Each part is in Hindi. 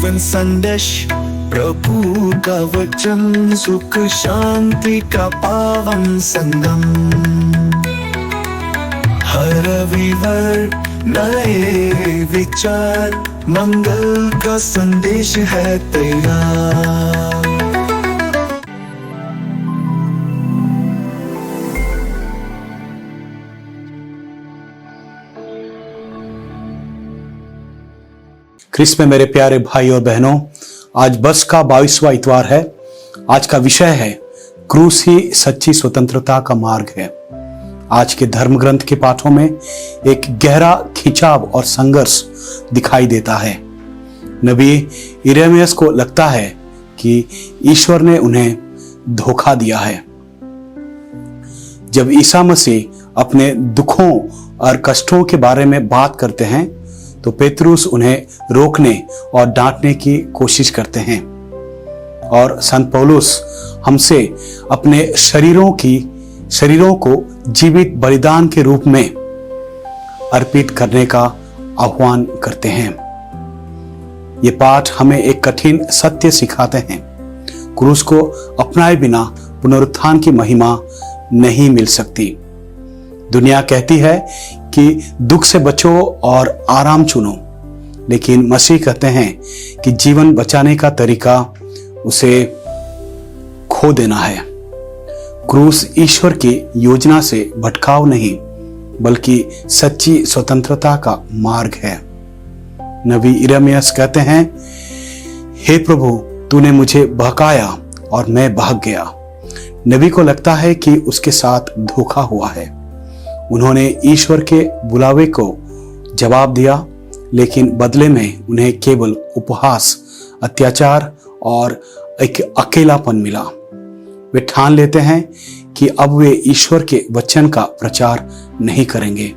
जीवन संदेश, प्रभु का वचन, सुख शांति का पावन संगम। हर रविवार नए विचार, मंगल का संदेश है तैयार। ख्रिस्त में मेरे प्यारे भाई और बहनों, आज बस का 22वां इतवार है। आज का विषय है क्रूस ही सच्ची स्वतंत्रता का मार्ग है। आज के धर्म ग्रंथ के पाठों में एक गहरा खिंचाव और संघर्ष दिखाई देता है। नबी यिर्मयाह को लगता है कि ईश्वर ने उन्हें धोखा दिया है। जब ईसा मसीह अपने दुखों और कष्टों के बारे में बात करते हैं तो पेतरुस उन्हें रोकने और डांटने की कोशिश करते हैं, और संत पौलुस हमसे अपने शरीरों को जीवित बलिदान के रूप में अर्पित करने का आह्वान करते हैं। ये पाठ हमें एक कठिन सत्य सिखाते हैं। क्रूस को अपनाए बिना पुनरुत्थान की महिमा नहीं मिल सकती। दुनिया कहती है कि दुख से बचो और आराम चुनो, लेकिन मसीह कहते हैं कि जीवन बचाने का तरीका उसे खो देना है। क्रूस ईश्वर की योजना से भटकाव नहीं, बल्कि सच्ची स्वतंत्रता का मार्ग है। नबी यिर्मयाह कहते हैं, हे प्रभु, तूने मुझे बहकाया और मैं भाग गया। नबी को लगता है कि उसके साथ धोखा हुआ है। उन्होंने ईश्वर के बुलावे को जवाब दिया, लेकिन बदले में उन्हें केवल उपहास, अत्याचार और एक अकेलापन मिला। वे ठान लेते हैं कि अब वे ईश्वर के वचन का प्रचार नहीं करेंगे,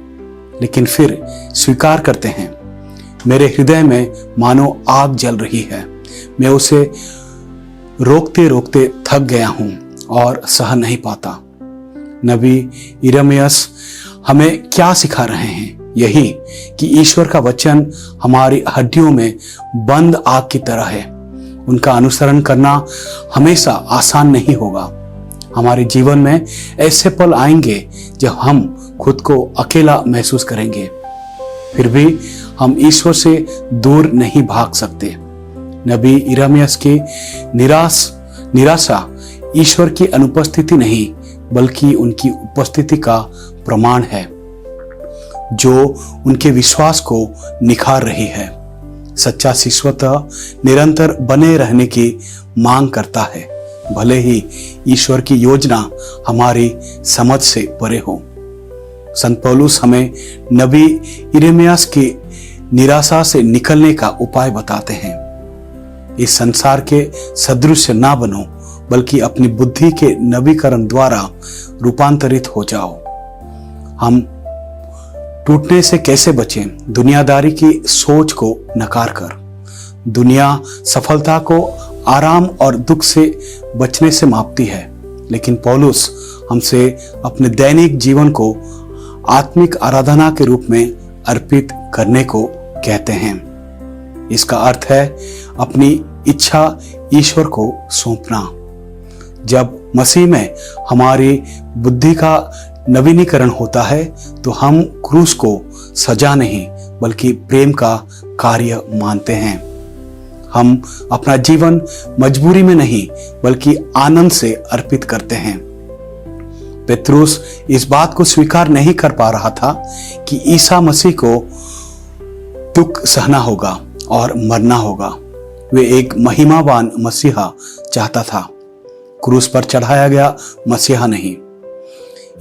लेकिन फिर स्वीकार करते हैं, मेरे हृदय में मानो आग जल रही है। मैं उसे रोकते रोकते थक गया हूं और सह नहीं पाता। नबी यिर्मयाह हमें क्या सिखा रहे हैं? यही कि ईश्वर का वचन हमारी हड्डियों में बंद आग की तरह है। उनका अनुसरण करना हमेशा आसान नहीं होगा। हमारे जीवन में ऐसे पल आएंगे जब हम खुद को अकेला महसूस करेंगे, फिर भी हम ईश्वर से दूर नहीं भाग सकते। नबी यिर्मयाह की निराशा ईश्वर की अनुपस्थिति नहीं, बल्कि उनकी उपस्थिति का प्रमाण है, जो उनके विश्वास को निखार रही है। सच्चा शिष्यत्व निरंतर बने रहने की मांग करता है, भले ही ईश्वर की योजना हमारी समझ से परे हो। संत पौलुस हमें नबी यिर्मयाह की निराशा से निकलने का उपाय बताते हैं। इस संसार के सदृश ना बनो, बल्कि अपनी बुद्धि के नवीकरण द्वारा रूपांतरित हो जाओ। हम टूटने से कैसे बचें? दुनियादारी की सोच को नकार कर। दुनिया सफलता को आराम और दुख से बचने से मापती है, लेकिन पौलुस हमसे अपने दैनिक जीवन को आत्मिक आराधना के रूप में अर्पित करने को कहते हैं। इसका अर्थ है अपनी इच्छा ईश्वर को सौंपना। जब मसीह में हमारी बुद्धि का नवीनीकरण होता है तो हम क्रूस को सजा नहीं, बल्कि प्रेम का कार्य मानते हैं। हम अपना जीवन मजबूरी में नहीं, बल्कि आनंद से अर्पित करते हैं। पेतरुस इस बात को स्वीकार नहीं कर पा रहा था कि ईसा मसीह को दुख सहना होगा और मरना होगा। वे एक महिमावान मसीहा चाहता था, क्रूस पर चढ़ाया गया मसीहा नहीं।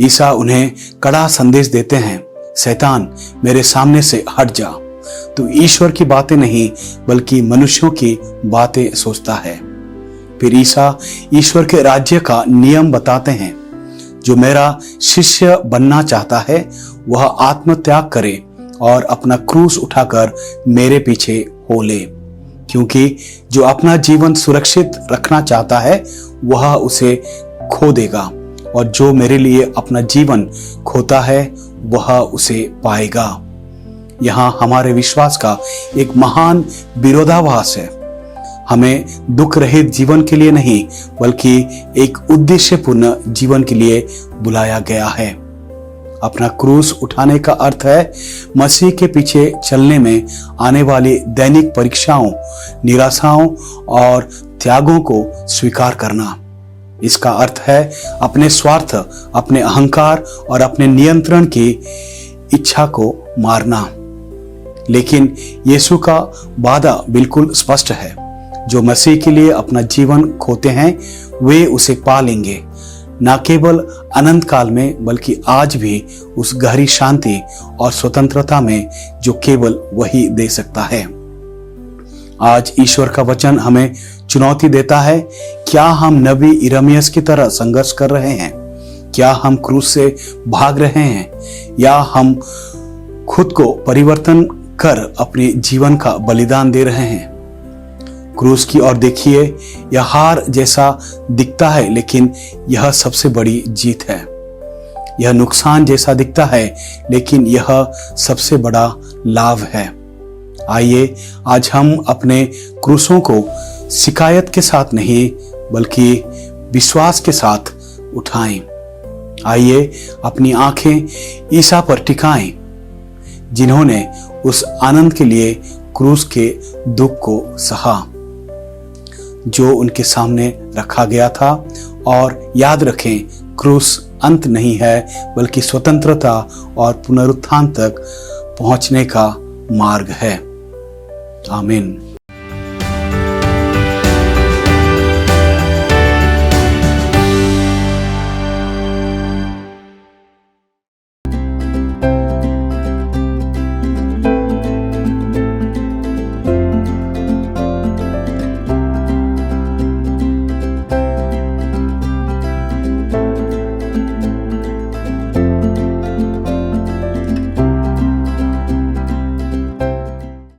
ईसा उन्हें कड़ा संदेश देते हैं, शैतान मेरे सामने से हट जा। तू ईश्वर की बातें नहीं, बल्कि मनुष्यों की बातें सोचता है। फिर ईसा ईश्वर के राज्य का नियम बताते हैं, जो मेरा शिष्य बनना चाहता है वह आत्मत्याग करे और अपना क्रूस उठाकर मेरे पीछे हो ले, क्योंकि जो अपना जीवन सुरक्षित रखना चाहता है वह उसे खो देगा, और जो मेरे लिए अपना जीवन खोता है वह उसे पाएगा। यहाँ हमारे विश्वास का एक महान विरोधाभास है। हमें दुख रहित जीवन के लिए नहीं बल्कि एक उद्देश्यपूर्ण जीवन के लिए बुलाया गया है। अपना क्रूस उठाने का अर्थ है मसीह के पीछे चलने में आने वाली दैनिक परीक्षाओं, निराशाओं और त्यागों को स्वीकार करना। इसका अर्थ है अपने स्वार्थ, अपने अहंकार और अपने नियंत्रण की इच्छा को मारना। लेकिन यीशु का वादा बिल्कुल स्पष्ट है, जो मसीह के लिए अपना जीवन खोते हैं वे उसे पा लेंगे, न केवल अनंत काल में बल्कि आज भी उस गहरी शांति और स्वतंत्रता में जो केवल वही दे सकता है। आज ईश्वर का वचन हमें चुनौती देता है, क्या हम नबी यिर्मयाह की तरह संघर्ष कर रहे हैं? क्या हम क्रूस से भाग रहे हैं या हम खुद को परिवर्तन कर अपने जीवन का बलिदान दे रहे हैं? क्रूस की ओर देखिए, यह हार जैसा दिखता है लेकिन यह सबसे बड़ी जीत है। यह नुकसान जैसा दिखता है लेकिन यह सबसे बड़ा लाभ है। आइए आज हम अपने क्रूसों को शिकायत के साथ नहीं बल्कि विश्वास के साथ उठाएं। आइए अपनी आंखें ईसा पर टिकाएं, जिन्होंने उस आनंद के लिए क्रूस के दुख को सहा जो उनके सामने रखा गया था। और याद रखें, क्रूस अंत नहीं है बल्कि स्वतंत्रता और पुनरुत्थान तक पहुंचने का मार्ग है। आमीन।